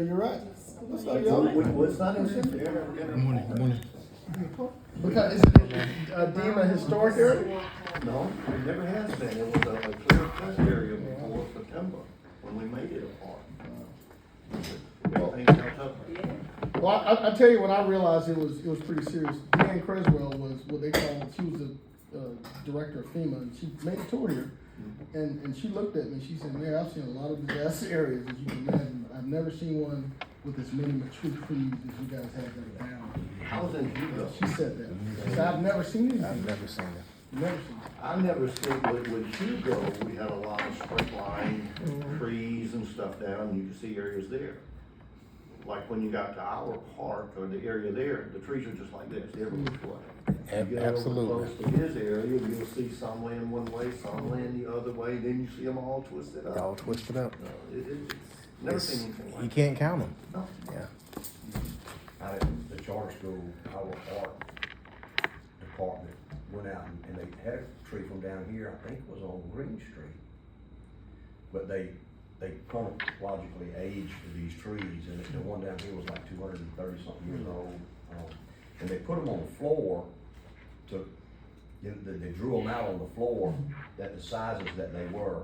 You're right. What's up, Well, y'all? it's not in there. Good morning, good morning. Because is it deemed a historic area? No, it never has been. It was a clear cut area before September, when we made it a park. Everything else up. Well, I tell you, when I realized it was pretty serious, Jan Creswell was what they call, she was the director of FEMA, and she made a tour here. And she looked at me, she said, "Mayor, I've seen a lot of disaster areas, as you can imagine. I've never seen one with as many mature trees as you guys have that are down." I was in Hugo. She said that. She said, "I've never seen anything." I've never seen it. Never seen it. I never seen, with Hugo, we had a lot of straight line trees and stuff down, you could see areas there. Like when you got to our park or the area there, the trees are just like this, every which way. You get over Absolutely. close to his area, you'll see some laying one way, some laying the other way, then you see them all twisted up. All twisted up. It's never seen anything You like that. can't count them. No. Yeah. Out at the charter school, our art department went out and they had a tree from down here, I think it was on Green Street. But they chronologically aged these trees, and the one down here was like 230 something years old. And they put them on the floor they drew them out on the floor, that the sizes that they were,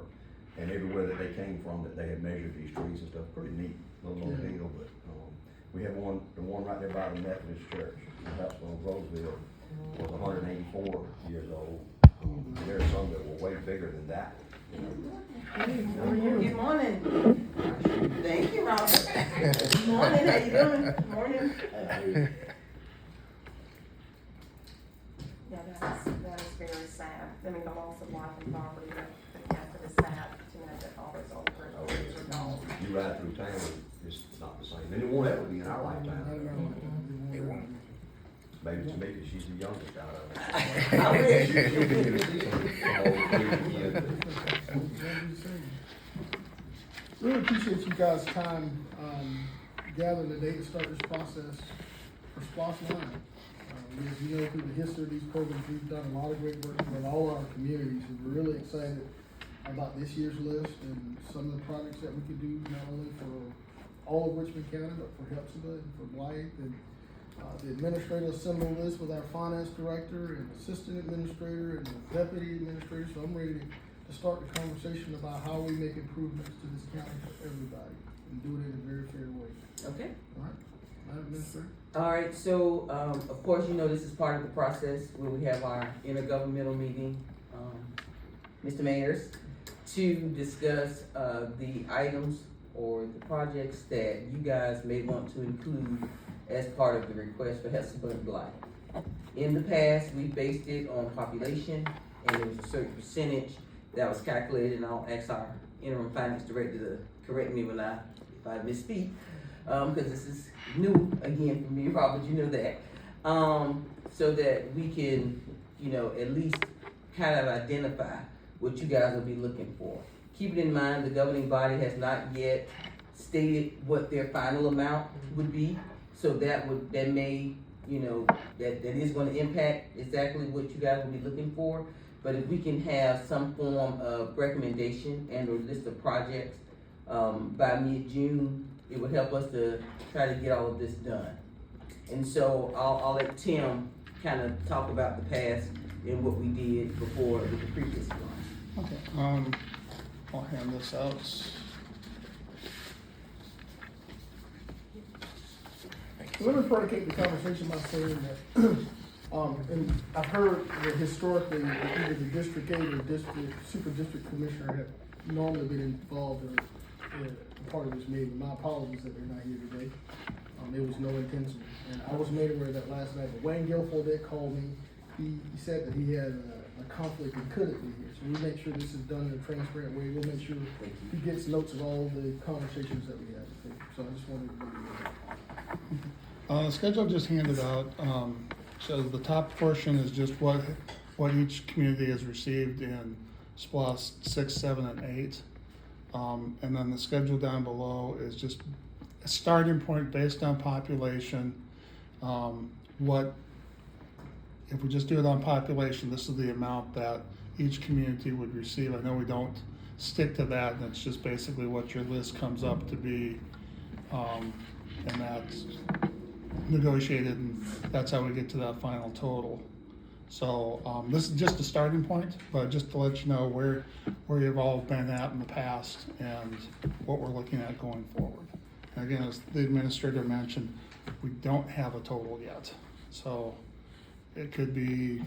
and everywhere that they came from, that they had measured these trees and stuff. Pretty neat little deal, but, we have the one right there by the Methodist church, the house on Roseville, was 184 years old. There are some that were way bigger than that. Good morning. Thank you, Robert. Good morning, how you doing? Good morning. Yeah, that is very sad. I mean, the loss of life and property, the captain is sad to know that all those old trees are gone. You ride through town, it's not the same, and it won't ever be in our lifetime. It won't. Maybe Tamika, she's the youngest out of us. I wish. Really appreciate you guys' time, gathering today to start this process for SPLOST 9. As you know, through the history of these programs, we've done a lot of great work with all our communities, and we're really excited about this year's list and some of the projects that we could do, not only for all of Richmond County, but for Hepzibah and for Blythe. And the administrator assembled this with our finance director and assistant administrator and the deputy administrator, so I'm ready to start the conversation about how we make improvements to this county for everybody and do it in a very fair way. Okay. All right, Madam Administrator? All right, so, of course, you know, this is part of the process where we have our intergovernmental meeting, Mr. Mayors, to discuss, the items or the projects that you guys may want to include as part of the request for Hepzibah and Blythe. In the past, we based it on population, and there was a certain percentage that was calculated, and I'll ask our interim finance director to correct me if I misspeak, because this is new again for me, Robert, you know that. So that we can, you know, at least kind of identify what you guys will be looking for. Keep it in mind, the governing body has not yet stated what their final amount would be. So that may, you know, that is gonna impact exactly what you guys will be looking for. But if we can have some form of recommendation and or list of projects, by mid-June, it would help us to try to get all of this done. And so I'll let Tim kind of talk about the past and what we did before with the previous one. Okay, I'll hand this out. Let me predicate the conversation by saying that, and I've heard that historically, either the District 8 or Super District Commissioner have normally been involved in a part of this meeting. My apologies that they're not here today. There was no intention, and I was made aware of that last night, but Wayne Guilfoyle did call me. He said that he had a conflict and couldn't be here, so we make sure this is done in a transparent way. We'll make sure he gets notes of all the conversations that we had. So I just wanted to bring you that. The schedule just handed out, so the top portion is just what each community has received in SPLOST 6, 7, and 8. And then the schedule down below is just a starting point based on population. If we just do it on population, this is the amount that each community would receive. I know we don't stick to that, and it's just basically what your list comes up to be And that's negotiated, and that's how we get to that final total. So, this is just a starting point, but just to let you know where you've all been at in the past and what we're looking at going forward. And again, as the administrator mentioned, we don't have a total yet. So it could be,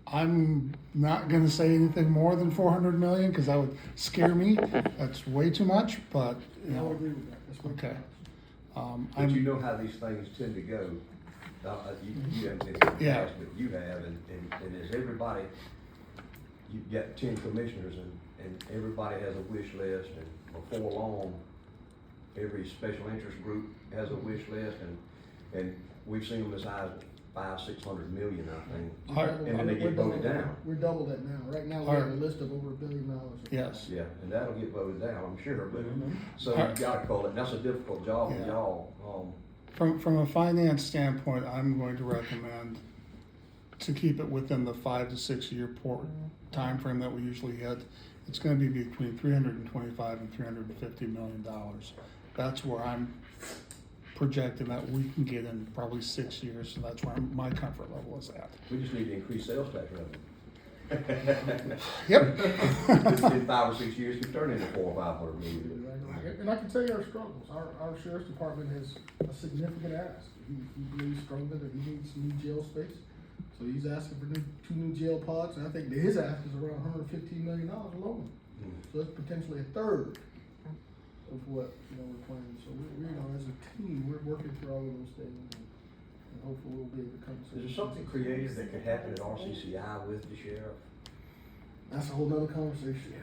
I'm not gonna say anything more than 400 million, cause that would scare me. That's way too much, but, you I know, would agree with that. That's way too okay. much. But you I'm, know how these things tend to go. You haven't been in the Yeah. past, but you have, and as everybody, you've got 10 commissioners, and everybody has a wish list, and before long, every special interest group has a wish list, and we've seen them as high as 500-600 million, I think. Our- And then they get voted down. We're double that now. Right now, we Our- have a list of over $1 billion. yes. Yeah, and that'll get voted down, I'm sure, but, so Our- you gotta call it, and that's a difficult job for Yeah. y'all. From a finance standpoint, I'm going to recommend to keep it within the 5 to 6 year timeframe that we usually hit. It's gonna be between 325 and $350 million. That's where I'm projecting that we can get in probably 6 years, so that's where my comfort level is at. We just need to increase sales tax revenue. Yep. In 5 or 6 years, could turn into 400 or 500 million. And I can tell you our struggles. Our sheriff's department has a significant ask. He believes strongly that he needs new jail space. So he's asking for two new jail pods, and I think that his ask is around $115 million alone. So that's potentially a third of what, we're planning. So we as a team, we're working through all of those things, and hopefully we'll be able to come to some. Is there something creative that could happen at RCCI with the sheriff? That's a whole nother conversation.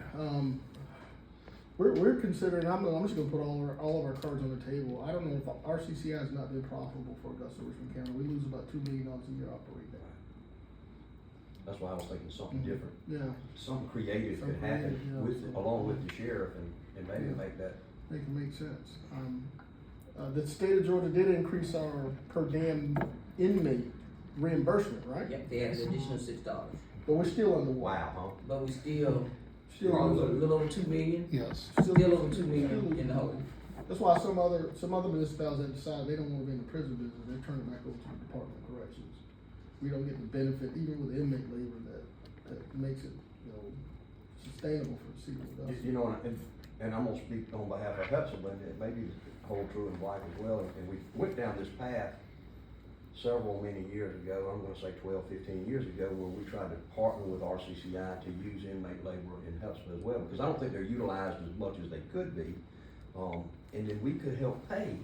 We're considering, I'm just gonna put all of our cards on the table. I don't know if RCCI has not been profitable for Augusta Richland County. We lose about $2 million a year operating that. That's why I was thinking something different. Yeah, Something creative could Something happen creative, yeah. with, along with the sheriff, and maybe Yeah. make that. make it make sense. The state of Georgia did increase our per diem inmate reimbursement, right? Yep, they added additional $6, But we're still underwater. Wow, huh? but we still, Still probably a losing. little over 2 million, Yes. still over 2 million in the hole. That's why some other municipalities have decided they don't wanna be in the prison business, they're turning back over to the Department of Corrections. We don't get the benefit, even with inmate labor, that makes it, sustainable for the city of Augusta. You know, and I'm gonna speak on behalf of Hepzibah, and it may be hold true in Blythe as well, and we went down this path many years ago, I'm gonna say 12, 15 years ago, where we tried to partner with RCCI to use inmate labor in Hepzibah as well, because I don't think they're utilized as much as they could be. And then we could help pay,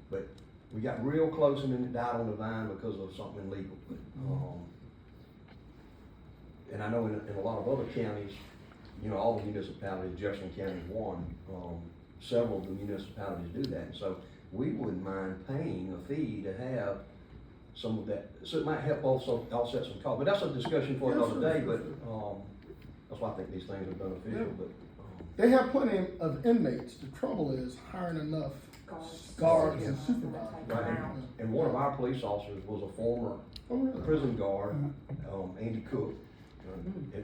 but we got real close and then it died on the vine because of something illegal. But, and I know in a lot of other counties, all the municipalities, Jefferson County is one, several of the municipalities do that. And so we wouldn't mind paying a fee to have some of that, so it might help also offset some cost, but that's a discussion for another day, but, that's why I think these things are beneficial, but. They have plenty of inmates, the trouble is hiring enough guards and supervisors. Right, and one of our police officers was a former Oh, really? prison guard, Andy Cook.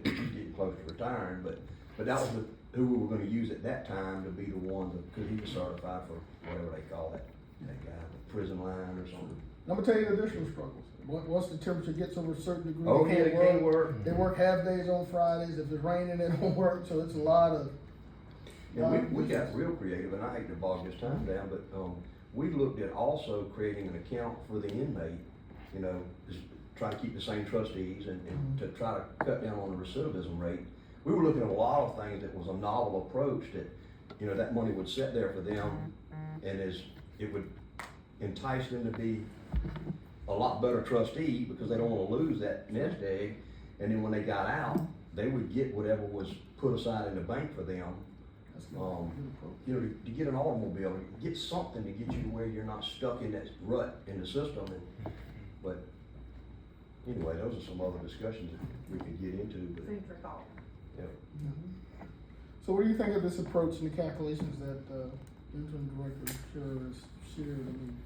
He's getting close to retiring, but that was who we were gonna use at that time to be the one, cause he was certified for whatever they call that guy, prison line or something. I'm gonna tell you the additional struggles. Once the temperature gets over a certain degree, Oh, they yeah, can't they can't work. They work half days on Fridays. If it's raining, they don't work. So it's a lot of. And we got real creative, and I hate to bog this time down, but, we looked at also creating an account for the inmate, just try to keep the same trustees and to try to cut down on the recidivism rate. We were looking at a lot of things that was a novel approach that, that money would sit there for them, and it would entice them to be a lot better trustee because they don't wanna lose that nest egg. And then when they got out, they would get whatever was put aside in the bank for them. To get an automobile, get something to get you to where you're not stuck in that rut in the system. But anyway, those are some other discussions that we could get into. But, Food for thought. yeah. So what do you think of this approach and the calculations that interim director Scherer has shared? I mean,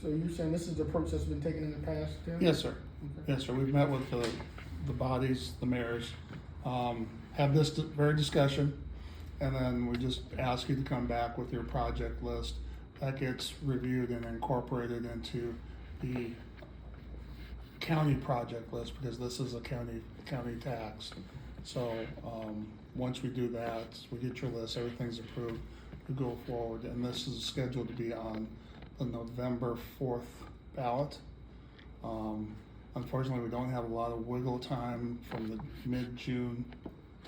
so you're saying this is the approach that's been taken in the past, Tim? Yes, sir. Okay. Yes, sir. We've met with the bodies, the mayors, had this very discussion, and then we just ask you to come back with your project list that gets reviewed and incorporated into the county project list, because this is a county tax. So, once we do that, we get your list, everything's approved, we go forward, and this is scheduled to be on the November 4th ballot. Unfortunately, we don't have a lot of wiggle time from the mid-June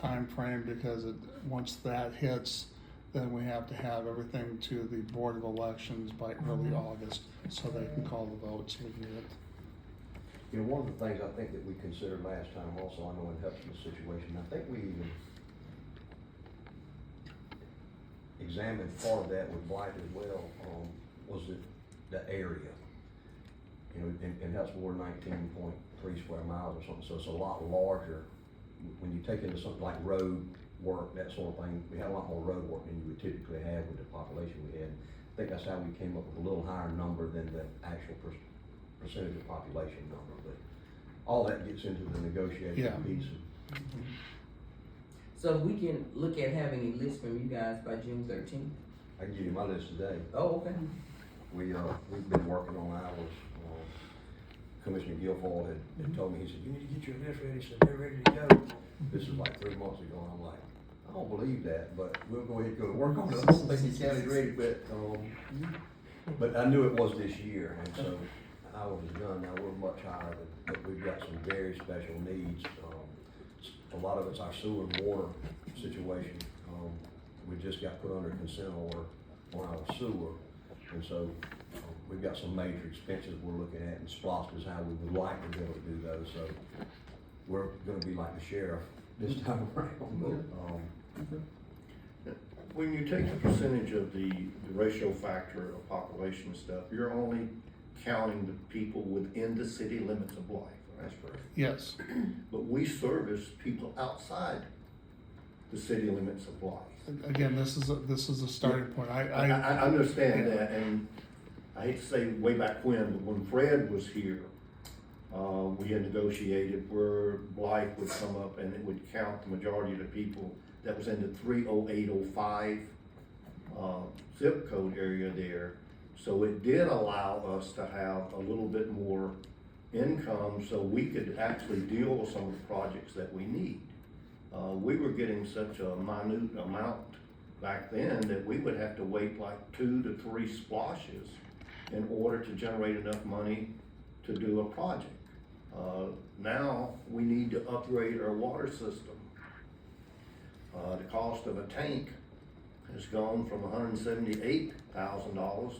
timeframe, because once that hits, then we have to have everything to the Board of Elections by early August, so they can call the vote, so we can get it. You know, one of the things I think that we considered last time also, I know in Hepzibah's situation, I think we even examined part of that with Blythe as well, was the area. You know, in Hepzibah, we're 19.3 square miles or something, so it's a lot larger. When you take into something like road work, that sort of thing, we had a lot more road work than you would typically have with the population we had. I think that's how we came up with a little higher number than the actual percentage of population number, but all that gets into the negotiation Yeah. piece. So we can look at having a list from you guys by June 13th? I can give you my list today. Oh, okay. We've been working on ours. Commissioner Guilfoyle had told me, he said, you need to get your list ready, so they're ready to go. This is like 3 months ago, and I'm like, I don't believe that, but we'll go ahead and go to work on it. I don't think the county's ready, but I knew it was this year, and so I was done. Now, we're much higher than, but we've got some very special needs. A lot of it's our sewer and water situation. We just got put under consent order on our sewer, and so we've got some major expenses we're looking at, and SPLOST is how we would like to be able to do those. So we're gonna be like the sheriff this time around. When you take the percentage of the ratio factor of population and stuff, you're only counting the people within the city limits of Blythe, right? That's correct. Yes, But we service people outside the city limits of Blythe. again, this is a starting point. I understand that, and I hate to say way back when, but when Fred was here, we had negotiated where Blythe would come up and it would count the majority of the people that was in the 30805 zip code area there. So it did allow us to have a little bit more income, so we could actually deal with some of the projects that we need. We were getting such a minute amount back then that we would have to wait like 2 to 3 splashes in order to generate enough money to do a project. Now we need to upgrade our water system. The cost of a tank has gone from $178,000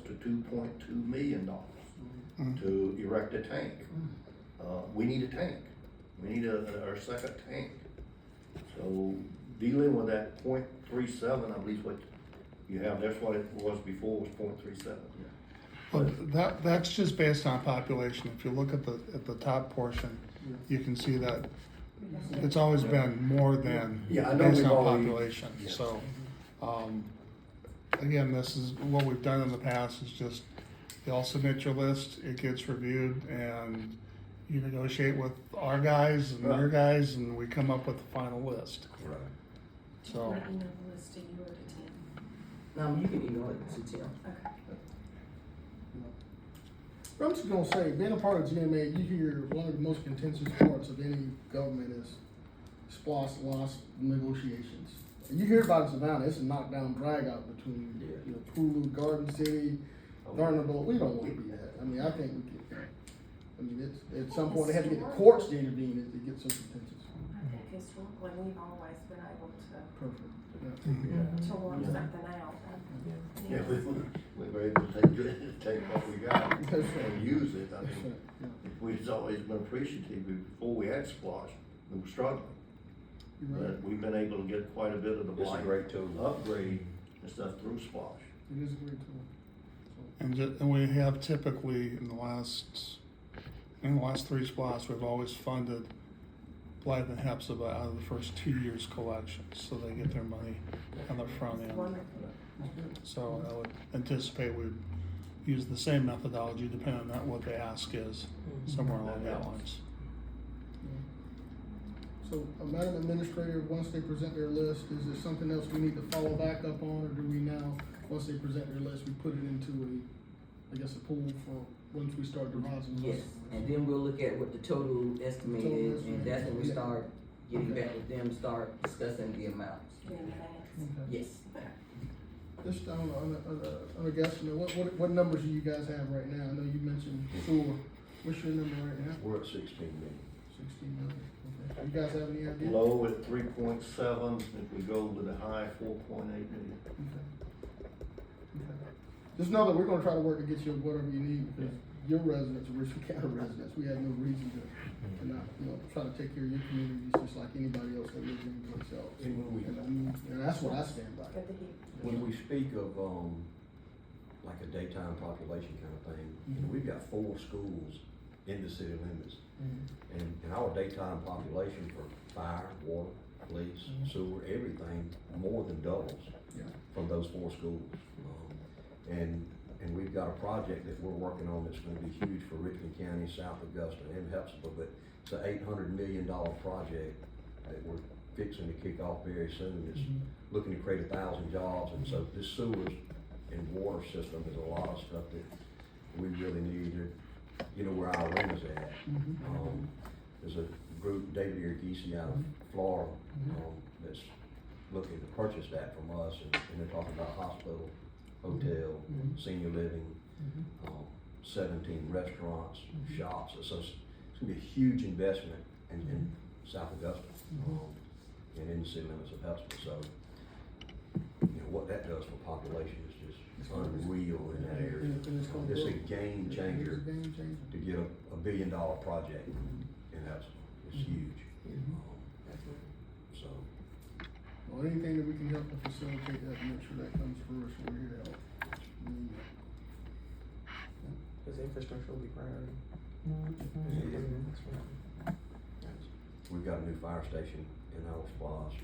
to $2.2 million to erect a tank. We need a tank. We need our second tank. So dealing with that 0.37, I believe what you have, that's what it was before, was 0.37. but that's just based on population. If you look at the top portion, you can see that it's always been more than Yeah, I know based we've on always- population. yes. So, again, this is what we've done in the past, is just, you all submit your list, it gets reviewed, and you negotiate with our guys and your guys, and we come up with the final list. Right. So, Let me know the list to you or to Tim. You can email it to Tim. Okay. I'm just gonna say, being a part of GMA, you hear one of the most contentious parts of any government is SPLOST negotiations. And you hear about it in Savannah, it's a knockdown drag out between, you know, Pulu, Garden City, Thornable. We don't want to be that. I mean, I think we could, it's, at some point, they have to get the courts to intervene if it gets so contentious. I think historically, we've always been able Perfect. to work something out. Yeah, we were able to take what we got That's right. and use it. I That's mean, right, yeah. we've always been appreciative. Before we had SPLOST, we were struggling. You're right. But we've been able to get quite a bit of the It's a Blythe great tool. upgrade and stuff through SPLOST. It is a great tool. and we have typically, in the last 3 SPLOSTs, we've always funded Blythe and Hepzibah out of the first 2 years' collections, so they get their money on the front end. Wonderful. So I would anticipate we'd use the same methodology depending on what the ask is, somewhere along that lines. So, Madam Administrator, once they present their list, is there something else we need to follow back up on, or do we now once they present their list, we put it into a pool for once we start depositing. Yes, and then we'll look at what the total estimate Total is, and estimate, that's when we yeah. start getting Okay. back with them, start discussing the amounts. In advance. Okay. Yes. Just on a guesstimate, what numbers do you guys have right now? I know you mentioned sewer. What's your number right now? We're at 16 million. 16 million. Okay. You guys have any idea? Low at 3.7, if we go to the high, 4.8 million. Okay. Okay. Just know that we're gonna try to work to get you whatever you need, because your residents are Richland County residents. We have no reason to not, try to take care of your communities just like anybody else that lives in place else. And And that's what I stand by. Good to hear. when we speak of, like a daytime population kind of thing, we've got 4 schools in the city limits. And our daytime population for fire, water, police, sewer, everything, more than doubles Yeah. from those 4 schools. And we've got a project that we're working on that's gonna be huge for Richland County, South Augusta, and Hepzibah, but it's an $800 million project that we're fixing to kick off very soon. It's looking to create 1,000 jobs, and so this sewers and water system is a lot of stuff that we really need to, where our arena's at. There's a group, David Irigisi out of Florida, that's looking to purchase that from us, and they're talking about hospital, hotel, senior living, 17 restaurants, shops. So it's gonna be a huge investment in South Augusta, and in the city limits of Hepzibah. So, what that does for population is just unreal in that area. It's a game changer to get a $1 billion project in Hepzibah. It's huge. So, Well, anything that we can help to facilitate that, and make sure that comes first, we're here to help. Because infrastructure will be priority. we've got a new fire station in our SPLOST.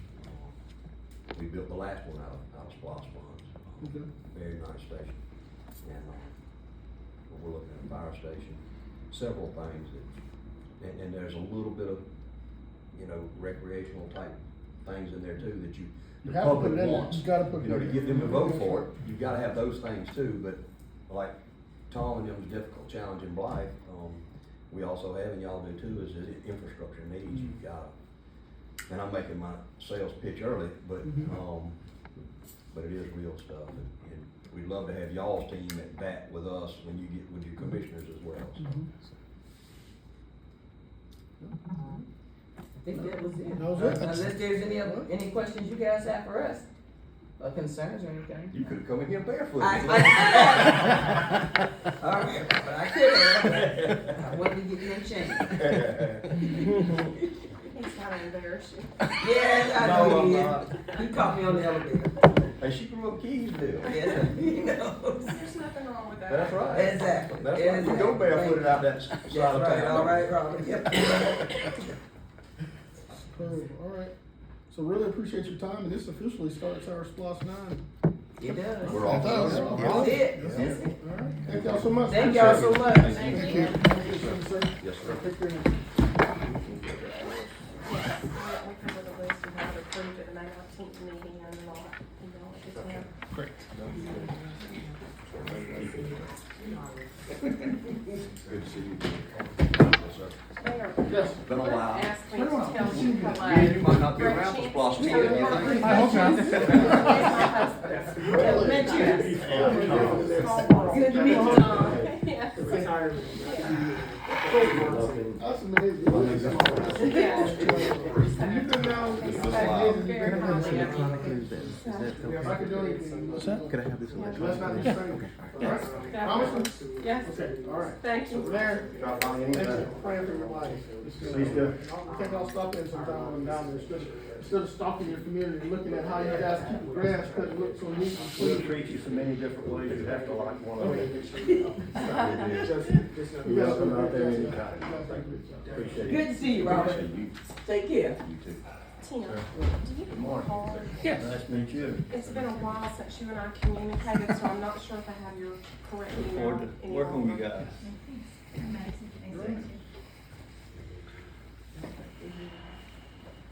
We built the last one out of SPLOST funds. Okay. Very nice station. And we're looking at a fire station, several things that, and there's a little bit of, recreational type things in there too that the have to put public it in there. wants. You gotta put it To in get there. them to vote for it, you've gotta have those things too, but like Tom and them's difficult challenge in Blythe, we also have, and y'all do too, is the infrastructure needs. You've gotta, and I'm making my sales pitch early, but it is real stuff, and we'd love to have y'all's team at bat with us when you get with your commissioners as well. So. I think that was it. That was it. Unless there's any questions you guys have for us, or concerns or anything. You could've come in here barefoot. All right, but I could. I wanted to get you in change. He's kind of embarrassed you. Yes, I No, know I'm he not. is. He caught me on the elevator. Hey, she grew up Keysville. Yes, he knows. There's nothing wrong with that. That's right. Exactly. That's right. You go barefooted out that side That's of right, town. all right, Robert. Yep. All right. So really appreciate your time, and this officially starts our SPLOST 9. It does. We're off. It does. That's it. That's it. All right. Thank y'all so much. Thank y'all so much. Thank you. Yes, sir. Take care. Yes, we covered the list, we have approved at the May 19th meeting and not, just have. Great. Good to see you. Yes, sir. Mayor, Yes. Been a while. asked me to tell you hello. Yeah, you might not be around for SPLOST again, you think? I hope not. He's my husband. He'll meet you. Good to meet you. Yes. That's amazing. Yeah. You've been down. Very happy. If I could do anything. Could I have this one? Let's not be strangers. All right? Promise? Yes. Okay, all right. Thank you. Mayor, thank you for praying for your life. Please do. I think I'll stop in sometime when I'm down there, instead of stalking your community, looking at how you guys keep the grass cut and look so neat and We'll clean. treat you so many different ways, you have to like one of them. You You're guys welcome do a out there great job. anytime. You guys do a great job. Appreciate it. Good to see you, Robert. Appreciate you. Take care. You too. Tim, do you Good morning. call? Nice to meet you. It's been a while since you and I communicated, so I'm not sure if I have your correct Look email. forward to any working with you longer. guys.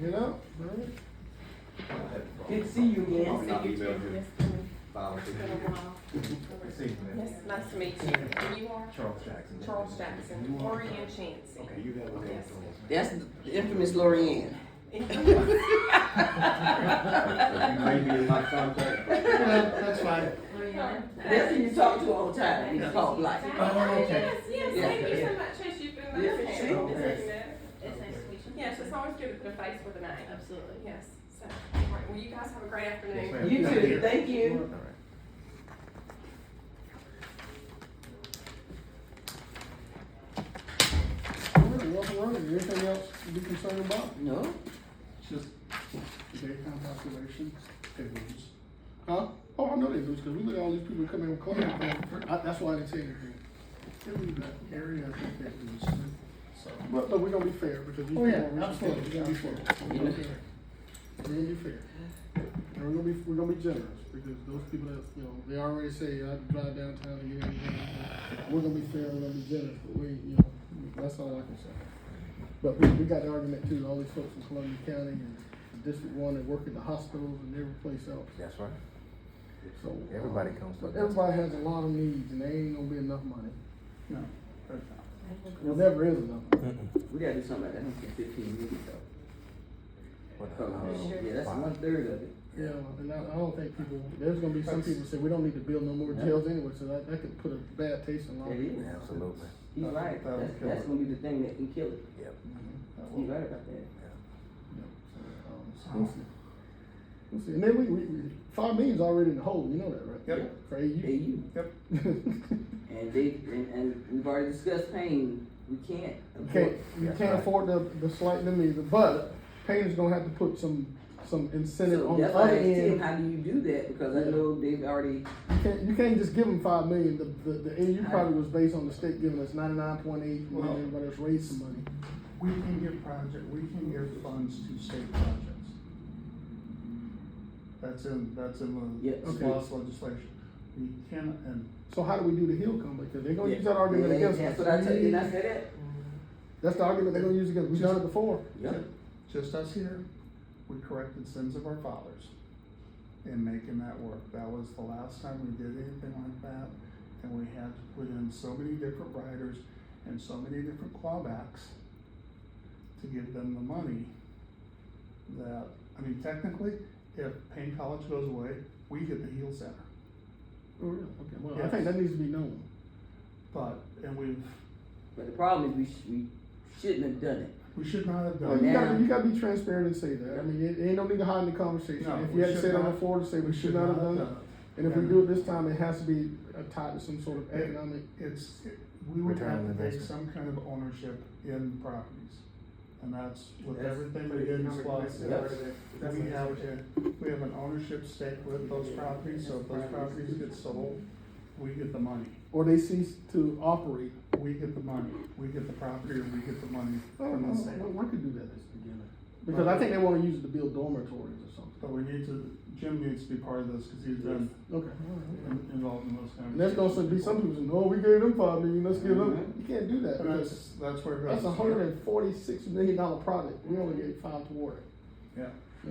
You know? All right. Good to see you again. See you too. Yes, ma'am. It's been a while. Yes, nice to meet you. And you are? Charles Jackson. Charles Jackson, Lori Ann Chansey. Okay, you got it. Yes. That's the infamous Lori Ann. You may be in my contact. That's fine. That's who you talk to all the time, he's called Blythe. Yes, yes, Yeah. thank you so much, yes, you've been Yeah. nice. Okay. It's nice to meet you. Yes, it's always good to put a face with a name. Absolutely. Yes, so, all right, well, you guys have a great afternoon. You too, thank you. All right, welcome, running. Anything else to be concerned about? No, Just the daytime population, they lose. Huh? Oh, I know they lose, cause we look at all these people coming in with claims, that's why I didn't say anything. They leave that area, I think they lose. So, But we're gonna be fair, because these Oh, people yeah, are responsible. We're gonna be fair. We're gonna be fair. We're gonna be fair. And we're gonna be generous, because those people that, you know, they already say, I drive downtown and get anything. We're gonna be fair, we're gonna be generous, but we, you know, that's all I can say. But we got the argument too, all these folks in Columbia County and District 1 that work at the hospitals and every place else. That's right. So. Everybody comes to But that. everybody has a lot of needs, and there ain't gonna be enough money. no, there's not. There never is enough money. we gotta do something like that, 115 million though. What Yeah, that's 1/3 of it. Yeah, and I don't think people, there's gonna be some people say, we don't need to build no more jails anyway, so that could put a bad taste in a lot of It people. is. Absolutely. He's right, that's gonna be the thing that can kill it. Yep. He's right about that. We'll see. We'll see. And then we $5 million's already in the hole, you know that, right? Yep. For AU. AU. Yep. And and we've already discussed Payne, we can't. You can't afford the slight them either, but Payne's gonna have to put some incentive So on the that's why I other asked Tim, end. how do you do that? Because I know they've already, You can't just give them $5 million. The AU project was based on the state giving us 99.8, and Well- then everybody else raised some money. We can give funds to state projects. That's in Yeah, the okay. SPLOST legislation. We can, and So how do we do the hill come? Because they're gonna yeah. use that argument Yeah, against that's us. what I tell you, didn't I say that? That's the argument they're gonna use against us. We've done it before. Yep. just us here, we corrected sins of our fathers in making that work. That was the last time we did anything like that, and we had to put in so many different riders and so many different clawbacks to give them the money that, I mean, technically, if Payne College goes away, we get the Heal Center. Oh, really? Okay, well, I Yes. think that needs to be known. But But the problem is we shouldn't have done it. we should not have Well, done you that. gotta, you gotta be transparent and say that. I mean, it ain't no need to hide in the conversation. No, If we you had to should say it on the not- floor to say we should not have done it. And if we do it this time, it has to be tied to some sort of economic. We would Return have on to take investment. some kind of ownership in properties. And that's with That's everything for we the did in economic SPLOST. development. That's We what have, it's for. we have an ownership stake with those properties, so if those properties get sold, we get the money. Or they cease to operate. We get the money, we get the property, or we get the money Oh, from the no, state. no, I could do that as a beginner. Because I think they wanna use it to build dormitories or something. But we need to, Jim needs to be part of this, cause he's been Okay, all right. involved in those And there's gonna conversations. be some people saying, no, we gave them $5 million, let's give them. You can't do that And because that's where it goes. that's a $146 million project. We only gave 5 toward it. Yeah,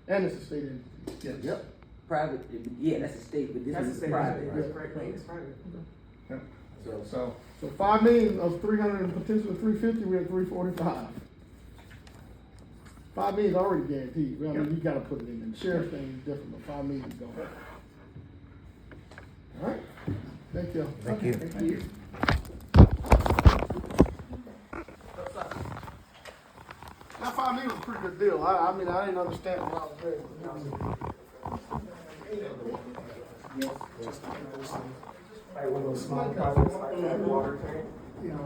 And it's a state entity. yes. Yep. Private, yeah, that's a state, but That's this the is same, private. that's correct, it's private. Yep. So, So, So 5 million of 300 and potentially 350, we're at 345. 5 million's already guaranteed. Well, I mean, you gotta put it in there. The sheriff's thing is different, but 5 million's gone. All right, thank you. Thank you. thank you. That 5 million was a pretty good deal. I mean, I didn't understand when I was there. Like one of those small projects like that, water tank. You know,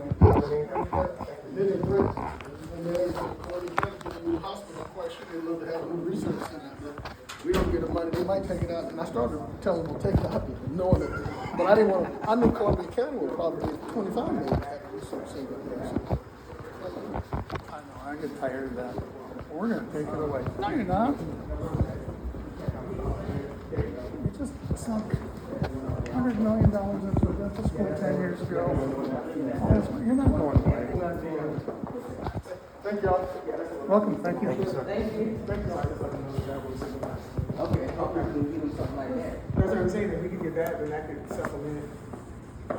they did great. And then, when you get to the hospital, I'm quite sure they'd love to have a little research center, but we don't get the money, they might take it out, and I started telling them to take it out, knowing that, but I didn't want to, I knew Columbia County would probably get 25 million to have a research center there. I know, I get tired of that. We're gonna take it away. No, you're not. You just sunk $100 million into a dental school 10 years ago. You're not going away. Thank y'all. Welcome, thank you. Thank you. Thank y'all. Okay, hopefully we can give them something like that. get that, then I could supplement it.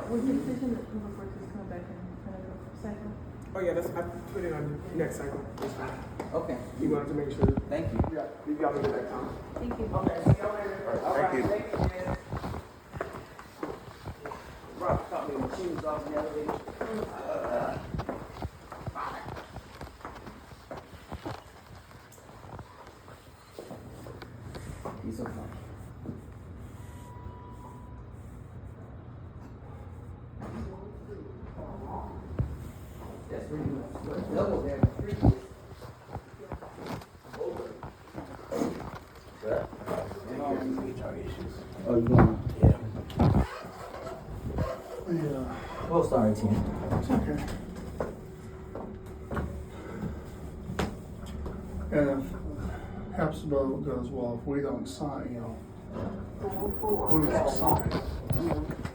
Was the decision that Public Works is coming back in kind of cycle? Oh, yeah, that's, I put it on the next cycle. That's fine. Okay, You wanted to make sure. thank you. Yeah, you got me that time. Thank you. Okay, see y'all later. All right, thank you. Rob caught me with shoes off the elevator. He's so fun. That's pretty much double that previous. Oh, you going? Yeah. Oh, sorry, Tim. It's okay. And if Hepzibah goes, well, if we don't sign, we won't sign.